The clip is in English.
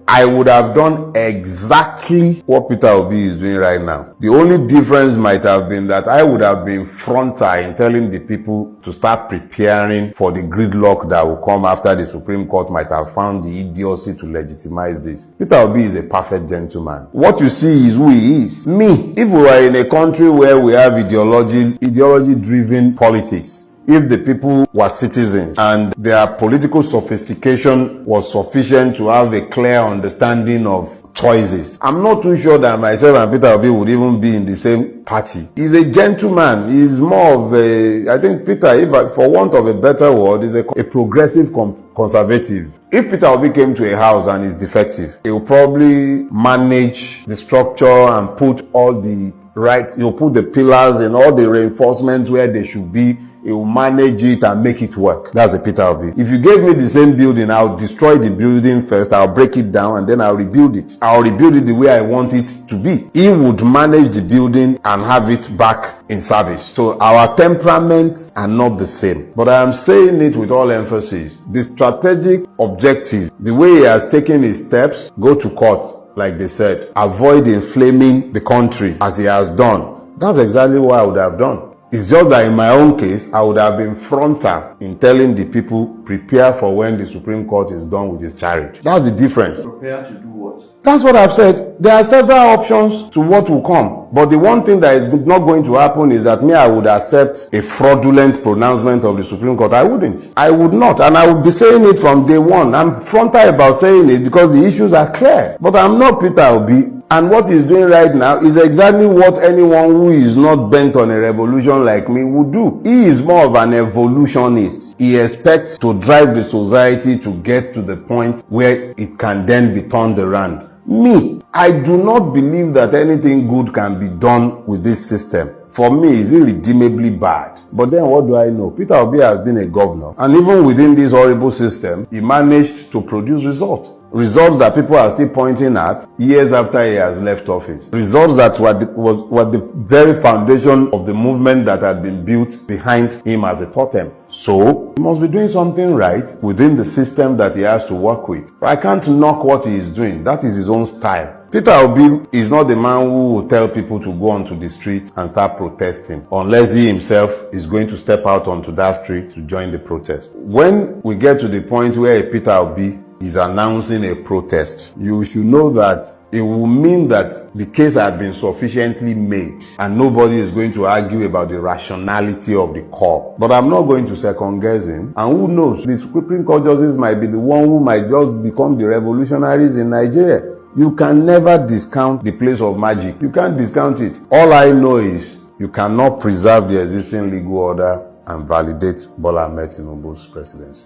I would have done exactly what Peter Obi is doing right now. The only difference might have been that I would have been frontal in telling the people to start preparing for the gridlock that will come after the Supreme Court might have found the idiocy to legitimize this. Peter Obi is a perfect gentleman. What you see is who he is. Me, if we were in a country where we have ideology-driven politics, if the people were citizens and their political sophistication was sufficient to have a clear understanding of choices, I'm not too sure that myself and Peter Obi would even be in the same party. He's a gentleman. He's more of a, I think Peter, if for want of a better word, is a progressive conservative. If Peter Obi came to a house and is defective, he will probably manage the structure and put all the right, he'll put the pillars and all the reinforcements where they should be. He will manage it and make it work. That's a Peter Obi. If you gave me the same building, I'll destroy the building first, I'll break it down, and then I'll rebuild it. I'll rebuild it the way I want it to be. He would manage the building and have it back in service. So our temperaments are not the same. But I am saying it with all emphasis. The strategic objective, the way he has taken his steps, go to court, like they said, avoid inflaming the country as he has done. That's exactly what I would have done. It's just that in my own case, I would have been frontal in telling the people, prepare for when the Supreme Court is done with its charge. That's the difference. Prepare to do what? That's what I've said. There are several options to what will come. But the one thing that is not going to happen is that I would accept a fraudulent pronouncement of the Supreme Court. I wouldn't. I would not. And I would be saying it from day one. I'm frontal about saying it because the issues are clear. But I'm not Peter Obi. And what he's doing right now is exactly what anyone who is not bent on a revolution like me would do. He is more of an evolutionist. He expects to drive the society to get to the point where it can then be turned around. Me, I do not believe that anything good can be done with this system. For me, it's irredeemably bad. But then what do I know? Peter Obi has been a governor. And even within this horrible system, he managed to produce results. Results that people are still pointing at years after he has left office. Results that were the very foundation of the movement that had been built behind him as a totem. So, he must be doing something right within the system that he has to work with. I can't knock what he is doing. That is his own style. Peter Obi is not the man who will tell people to go onto the street and start protesting unless he himself is going to step out onto that street to join the protest. When we get to the point where a Peter Obi is announcing a protest, you should know that it will mean that the case had been sufficiently made and nobody is going to argue about the rationality of the call. But I'm not going to second guess him. And who knows, the Supreme Court justices might be the one who might just become the revolutionaries in Nigeria. You can never discount the place of magic. You can't discount it. All I know is you cannot preserve the existing legal order and validate Bola Ahmed Tinubu's presidency.